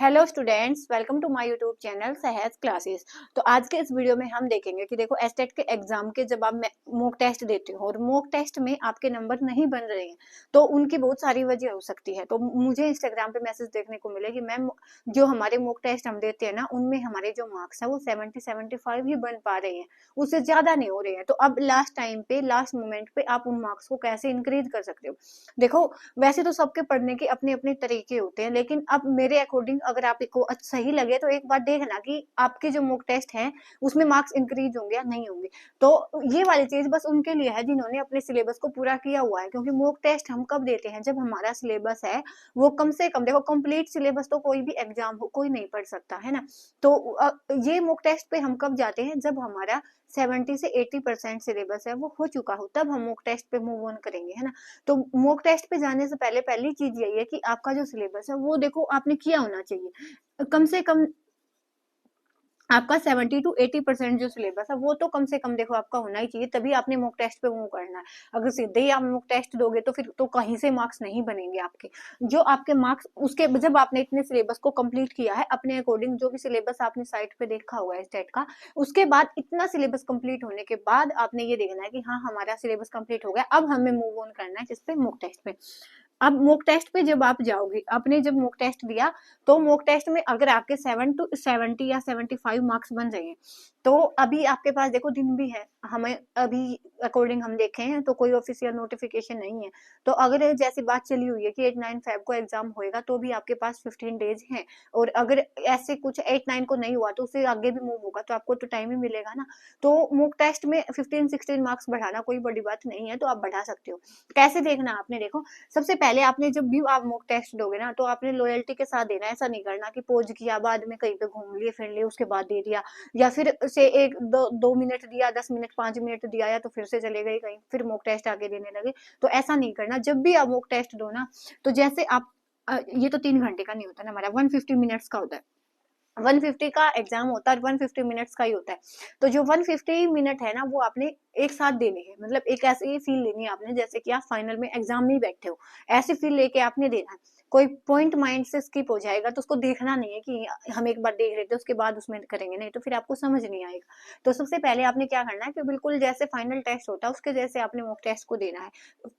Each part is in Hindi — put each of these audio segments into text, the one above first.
Hello students, welcome to my YouTube channel Sahaj classes. तो आज के इस वीडियो में हम देखेंगे कि देखो एस्टेट के एग्जाम के जब आप मॉक टेस्ट देते हो और मॉक टेस्ट में आपके नंबर नहीं बन रहे हैं तो उनकी बहुत सारी वजह हो सकती है। तो मुझे इंस्टाग्राम पे मैसेज देखने को मिले कि मैम जो हमारे मॉक टेस्ट हम देते हैं ना उनमें हमारे जो मार्क्स है वो 70-75 ही बन पा रहे हैं, उससे ज्यादा नहीं हो रहे हैं। तो अब लास्ट टाइम पे लास्ट मोमेंट पे आप उन मार्क्स को कैसे इंक्रीज कर सकते हो। देखो वैसे तो सबके पढ़ने के अपने अपने तरीके होते हैं, लेकिन अब मेरे अकॉर्डिंग अगर आपको सही लगे तो एक बार देखना कि आपके जो मॉक टेस्ट है उसमें मार्क्स इंक्रीज होंगे या नहीं होंगे। तो ये वाली चीज बस उनके लिए है जिन्होंने अपने सिलेबस को पूरा किया हुआ है, क्योंकि मॉक टेस्ट हम कब देते हैं जब हमारा सिलेबस है वो कम से कम, देखो कंप्लीट सिलेबस तो कोई भी एग्जाम हो कोई नहीं पढ़ सकता है ना। तो ये मॉक टेस्ट पे हम कब जाते हैं जब हमारा 70 से 80% सिलेबस है वो हो चुका हो, तब हम मॉक टेस्ट पे मूव ऑन करेंगे, है ना। तो मॉक टेस्ट पे जाने से पहले पहली चीज यही है कि आपका जो सिलेबस है वो देखो आपने किया होना चाहिए। कम से कम आपका 70 to 80% जो सिलेबस है वो तो कम से कम देखो आपका होना ही चाहिए, तभी आपने मॉक टेस्ट पे मूव करना है। अगर सीधे ही आप मॉक टेस्ट दोगे तो फिर तो कहीं से मार्क्स नहीं बनेंगे आपके। जो आपके मार्क्स उसके जब आपने इतने सिलेबस को कंप्लीट किया है अपने अकॉर्डिंग, जो भी सिलेबस आपने साइट पे देखा हुआ है स्टेट का, उसके बाद इतना सिलेबस कंप्लीट होने के बाद आपने ये देखना है कि हाँ हमारा सिलेबस कंप्लीट हो गया, अब हमें मूव ऑन करना है जिस पे मॉक टेस्ट पे। अब मॉक टेस्ट पे जब आप जाओगे, आपने जब मॉक टेस्ट दिया तो मॉक टेस्ट में अगर आपके 7 to 70 या 75 मार्क्स बन जाइए तो अभी आपके पास देखो दिन भी है, हमें अभी अकॉर्डिंग हम देखे हैं तो कोई ऑफिशियल नोटिफिकेशन नहीं है। तो अगर जैसी बात चली हुई है कि 8-9 फेब को एग्जाम होएगा तो भी आपके पास 15 डेज हैं, और अगर ऐसे कुछ 8-9 को नहीं हुआ तो उससे आगे भी मूव होगा तो आपको तो टाइम ही मिलेगा ना। तो मॉक टेस्ट में 15-16 मार्क्स बढ़ाना कोई बड़ी बात नहीं है, तो आप बढ़ा सकते हो। कैसे देखना आपने, देखो सबसे पहले आपने जब भी आप मॉक टेस्ट दोगे ना तो आपने लॉयल्टी के साथ देना, ऐसा नहीं करना कि पोज किया बाद में कहीं पे घूम लिए फिर लिए उसके बाद दे दिया, या फिर से एक दो मिनट दिया, 10 मिनट 5 मिनट दिया या तो फिर से चले गए कहीं फिर मॉक टेस्ट आगे देने लगे। तो ऐसा नहीं करना। जब भी आप मॉक टेस्ट दो ना तो जैसे आप ये तो 3 घंटे का नहीं होता ना, हमारा 150 मिनट्स का होता है। 150 का एग्जाम होता है, 150 मिनट्स का ही होता है। तो जो 150 मिनट है ना वो आपने एक साथ देने हैं, मतलब एक ऐसे ही फील लेनी है आपने जैसे कि आप फाइनल में एग्जाम में बैठे हो, ऐसे फील लेके आपने देना है। कोई पॉइंट माइंड से स्किप हो जाएगा तो उसको देखना नहीं है कि हम एक बार देख लेते उसके बाद उसमें करेंगे, नहीं तो फिर आपको समझ नहीं आएगा। तो सबसे पहले आपने क्या करना है कि बिल्कुल जैसे फाइनल टेस्ट होता है उसके जैसे आपने मॉक टेस्ट को देना है,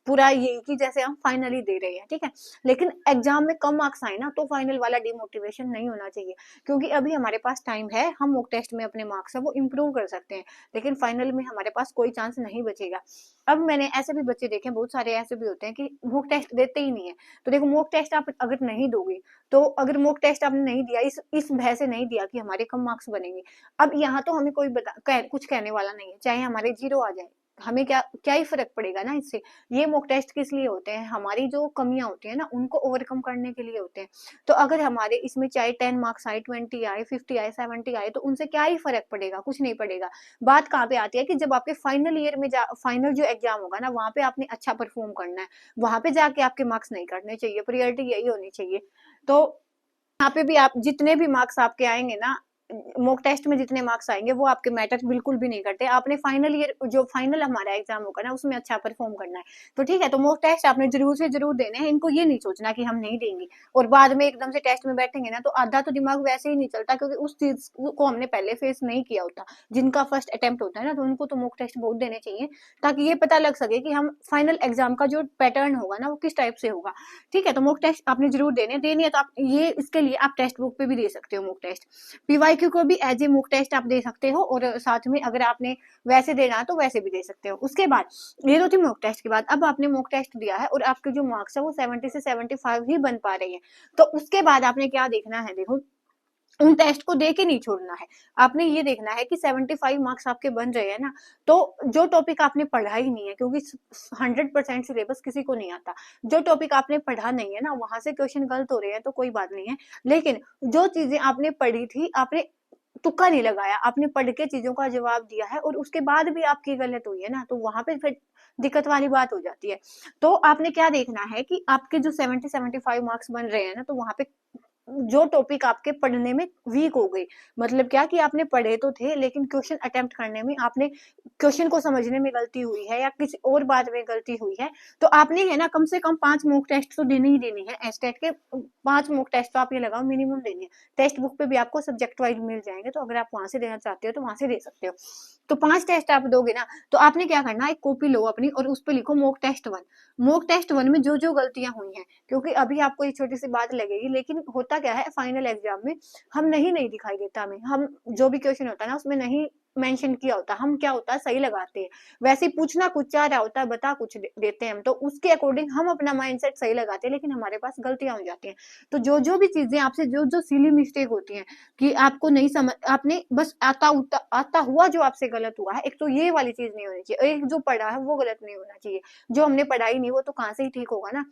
पूरा ये कि जैसे हम फाइनली दे रहे हैं, ठीक है। लेकिन एग्जाम में कम मार्क्स आए ना तो फाइनल वाला डिमोटिवेशन नहीं होना चाहिए, क्योंकि अभी हमारे पास टाइम है, हम मॉक टेस्ट में अपने मार्क्स है वो इम्प्रूव कर सकते हैं, लेकिन फाइनल में हमारे पास कोई चांस नहीं बचेगा। अब मैंने ऐसे भी बच्चे देखे, बहुत सारे ऐसे भी होते हैं कि मॉक टेस्ट देते ही नहीं है। तो देखो मॉक टेस्ट आप अगर नहीं दोगे, तो अगर मॉक टेस्ट आपने नहीं दिया इस भय से नहीं दिया कि हमारे कम मार्क्स बनेंगे, अब यहाँ तो हमें कोई कुछ कहने वाला नहीं है, चाहे हमारे 0 आ जाए, हमें क्या क्या ही फर्क पड़ेगा ना इससे। ये मॉक टेस्ट किस लिए होते हैं, हमारी जो कमियां होती है ना उनको ओवरकम करने के लिए होते हैं। तो अगर हमारे इसमें चाहे 10 मार्क्स आए, 20 आए, 50 आए, 70 आए तो उनसे क्या ही फर्क पड़ेगा, कुछ नहीं पड़ेगा। बात कहाँ पे आती है कि जब आपके फाइनल ईयर में फाइनल जो एग्जाम होगा ना वहां पे आपने अच्छा परफॉर्म करना है, वहां पे जाके आपके मार्क्स नहीं करने चाहिए, प्रायोरिटी यही होनी चाहिए। तो यहाँ पे भी आप जितने भी मार्क्स आपके आएंगे ना, मॉक टेस्ट में जितने मार्क्स आएंगे वो आपके मैटर बिल्कुल भी नहीं करते। आपने फाइनल ईयर जो फाइनल हमारा एग्जाम होगा ना उसमें अच्छा परफॉर्म करना है, तो ठीक है। तो मॉक टेस्ट आपने जरूर से जरूर देने हैं, इनको ये नहीं सोचना कि हम नहीं देंगे और बाद में एकदम से टेस्ट में बैठेंगे ना तो आधा तो दिमाग वैसे ही नहीं चलता, क्योंकि उस चीज को हमने पहले फेस नहीं किया होता। जिनका फर्स्ट अटेम्प्ट होता है ना तो उनको तो मॉक टेस्ट बहुत देने चाहिए, ताकि ये पता लग सके कि हम फाइनल एग्जाम का जो पैटर्न होगा ना वो किस टाइप से होगा, ठीक है। तो मॉक टेस्ट आपने जरूर देनी है, तो आप ये इसके लिए आप टेक्स्ट बुक पे भी दे सकते हो मॉक टेस्ट। पीवाईक्यू को भी एज ए मॉक टेस्ट आप दे सकते हो, और साथ में अगर आपने वैसे देना है तो वैसे भी दे सकते हो। उसके बाद ये तो थी मॉक टेस्ट के बाद, अब आपने मॉक टेस्ट दिया है और आपके जो मार्क्स है वो 70 से 75 ही बन पा रहे हैं, तो उसके बाद आपने क्या देखना है, देखो उन टेस्ट को दे के नहीं छोड़ना है। आपने ये देखना है कि 75 मार्क्स आपके बन रहे हैं ना, तो जो टॉपिक आपने पढ़ा ही नहीं है, क्योंकि 100% सिलेबस किसी को नहीं आता, जो टॉपिक आपने पढ़ा नहीं है ना वहां से क्वेश्चन गलत हो रहे हैं तो कोई बात नहीं है, लेकिन जो चीजें आपने पढ़ी थी आपने तुक्का नहीं लगाया, आपने पढ़ के चीजों का जवाब दिया है और उसके बाद भी आपकी गलत हुई है ना, तो वहां पे फिर दिक्कत वाली बात हो जाती है। तो आपने क्या देखना है कि आपके जो 70-75 मार्क्स बन रहे हैं ना तो वहां पे जो टॉपिक आपके पढ़ने में वीक हो गई, मतलब क्या कि आपने पढ़े तो थे लेकिन क्वेश्चन अटेम्प्ट करने में आपने क्वेश्चन को समझने में गलती हुई है या किसी और बात में गलती हुई है, तो आपने है ना कम से कम 5 मॉक टेस्ट तो देने ही देने हैं। एस्टेट के 5 मॉक टेस्ट तो आप ये लगाओ मिनिमम देने हैं। टेक्स्ट बुक पे भी आपको सब्जेक्ट वाइज मिल जाएंगे, तो अगर आप वहां से देना चाहते हो तो वहां से दे सकते हो। तो 5 टेस्ट आप दोगे ना, तो आपने क्या करना है, एक कॉपी लो अपनी और उस पर लिखो मॉक टेस्ट 1। मॉक टेस्ट 1 में जो जो गलतियां हुई हैं, क्योंकि अभी आपको ये छोटी सी बात लगेगी, लेकिन होता क्या है फाइनल एग्जाम में हम नहीं दिखाई देता हमें, हम जो भी क्वेश्चन होता है ना उसमें नहीं मेंशन किया होता, हम क्या होता है सही लगाते हैं। वैसे पूछना कुछ चाह रहा होता है, बता कुछ देते हैं हम, तो उसके अकॉर्डिंग हम अपना माइंडसेट सही लगाते हैं, लेकिन हमारे पास गलतियां हो जाती हैं। तो जो जो भी चीजें आपसे जो जो सिली मिस्टेक होती हैं कि आपको नहीं समझ, आपने बस आता हुआ जो आपसे गलत हुआ है, एक तो ये वाली चीज नहीं होनी चाहिए, एक जो पढ़ा है वो गलत नहीं होना चाहिए। जो हमने पढ़ाई नहीं वो तो कहाँ से ही ठीक होगा ना,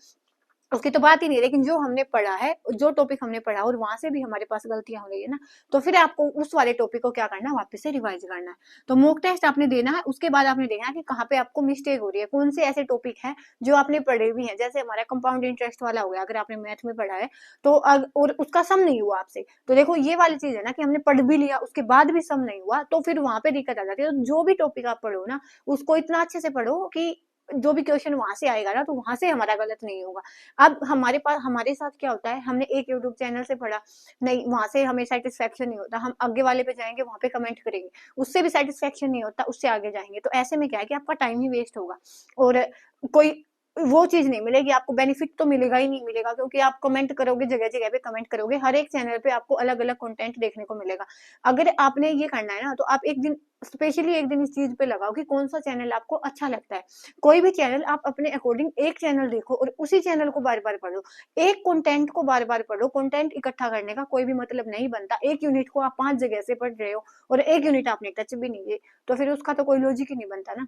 उसकी तो बात ही नहीं। लेकिन जो हमने पढ़ा है, जो टॉपिक हमने पढ़ा और वहां से भी हमारे पास गलतियां हो रही है ना, तो फिर आपको उस वाले टॉपिक को क्या करना है, वापस से रिवाइज करना है। तो मॉक टेस्ट आपने देना है, उसके बाद आपने देखना है कि कहाँ पे आपको मिस्टेक हो रही है, कौन से ऐसे टॉपिक है जो आपने पढ़े भी हैं। जैसे हमारा कंपाउंड इंटरेस्ट वाला हो गया, अगर आपने मैथ में पढ़ा है तो और उसका सम नहीं हुआ आपसे, तो देखो ये वाली चीज है ना कि हमने पढ़ भी लिया उसके बाद भी सम नहीं हुआ, तो फिर वहां पे दिक्कत आ जाती है। तो जो भी टॉपिक आप पढ़ो ना, उसको इतना अच्छे से पढ़ो कि जो भी क्वेश्चन वहां से आएगा ना, तो वहां से हमारा गलत नहीं होगा। अब हमारे साथ क्या होता है, हमने एक यूट्यूब चैनल से पढ़ा, नहीं वहां से हमें सेटिस्फेक्शन नहीं होता, हम आगे वाले पे जाएंगे वहां पे कमेंट करेंगे, उससे भी सेटिस्फेक्शन नहीं होता, उससे आगे जाएंगे, तो ऐसे में क्या है कि आपका टाइम ही वेस्ट होगा और कोई वो चीज नहीं मिलेगी आपको, बेनिफिट तो मिलेगा ही नहीं मिलेगा, क्योंकि आप कमेंट करोगे, जगह जगह पे कमेंट करोगे, हर एक चैनल पे आपको अलग अलग कंटेंट देखने को मिलेगा। अगर आपने ये करना है ना, तो आप एक दिन स्पेशली एक दिन इस चीज पे लगाओ कि कौन सा चैनल आपको अच्छा लगता है। कोई भी चैनल आप अपने अकॉर्डिंग एक चैनल देखो और उसी चैनल को बार बार पढ़ो, एक कंटेंट को बार बार पढ़ो। कंटेंट इकट्ठा करने का कोई भी मतलब नहीं बनता, एक यूनिट को आप 5 जगह से पढ़ रहे हो और एक यूनिट आपने टच भी नहीं है, तो फिर उसका तो कोई लॉजिक ही नहीं बनता ना।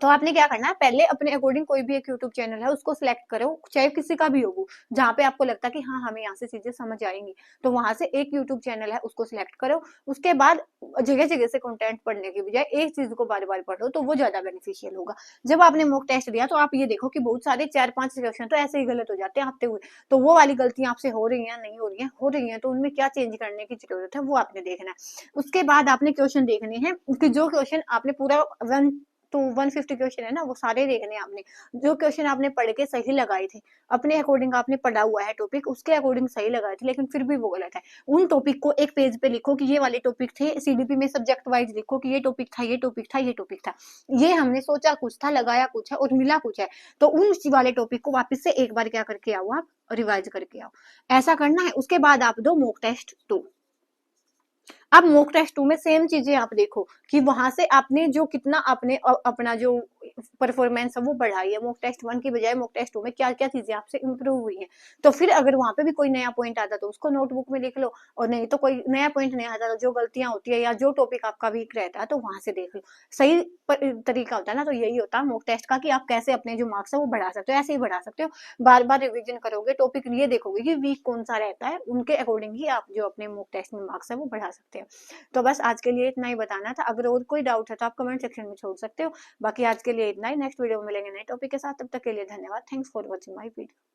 तो आपने क्या करना है, पहले अपने अकॉर्डिंग कोई भी एक यूट्यूब चैनल है उसको सिलेक्ट करो, चाहे किसी का भी हो वो, जहाँ पे आपको लगता है कि हाँ हमें यहाँ से चीजें समझ आएंगी, तो वहां से एक यूट्यूब चैनल है उसको सिलेक्ट करो। उसके बाद जगह जगह से कंटेंट पढ़ने के बजाय एक चीज को बार बार पढ़ो, तो वो ज्यादा बेनिफिशियल होगा। जब आपने मॉक टेस्ट दिया तो आप ये देखो कि बहुत सारे 4-5 क्वेश्चन तो ऐसे ही गलत हो जाते हैं आते हुए, तो वो वाली गलतियां आपसे हो रही है नहीं हो रही है, तो उनमें क्या चेंज करने की जरूरत है वो आपने देखना है। उसके बाद आपने क्वेश्चन देखने हैं कि जो क्वेश्चन आपने पूरा 1 to 150 क्वेश्चन है ना, वो सारे देखने आपने, जो क्वेश्चन आपने पढ़ के सही लगाए थे, अपने अकॉर्डिंग आपने पढ़ा हुआ है टॉपिक, उसके अकॉर्डिंग सही लगाए थे, लेकिन फिर भी वो गलत है, उन टॉपिक को एक पेज पे लिखो कि ये वाले टॉपिक थे। सीडीपी में सब्जेक्ट वाइज लिखो कि ये टॉपिक था, ये टॉपिक था, ये टॉपिक था, ये हमने सोचा कुछ था, लगाया कुछ है और मिला कुछ है, तो उन वाले टॉपिक को वापस से एक बार क्या करके आओ, आप रिवाइज करके आओ, ऐसा करना है। उसके बाद आप दो मॉक टेस्ट 2। अब मॉक टेस्ट 2 में सेम चीजें आप देखो कि वहां से आपने जो कितना आपने अपना जो परफॉर्मेंस है वो बढ़ाई है, मॉक टेस्ट 1 की बजाय मॉक टेस्ट 2 में क्या क्या चीजें आपसे इंप्रूव हुई हैं। तो फिर अगर वहां पे भी कोई नया पॉइंट आता तो उसको नोटबुक में लिख लो, और नहीं तो कोई नया पॉइंट नहीं आता तो जो गलतियां होती है या जो टॉपिक आपका वीक रहता है तो वहां से देख लो। सही तरीका होता है ना, तो यही होता है मॉक टेस्ट का कि आप कैसे अपने जो मार्क्स है वो बढ़ा सकते हो, ऐसे ही बढ़ा सकते हो। बार बार रिविजन करोगे, टॉपिक ये देखोगे कि वीक कौन सा रहता है, उनके अकॉर्डिंग ही आप जो अपने मॉक टेस्ट में मार्क्स है वो बढ़ा सकते हो। तो बस आज के लिए इतना ही बताना था, अगर और कोई डाउट है तो आप कमेंट सेक्शन में छोड़ सकते हो। बाकी आज के लिए इतना ही, नेक्स्ट वीडियो में मिलेंगे नए टॉपिक के साथ, तब तक के लिए धन्यवाद। Thanks for watching my video.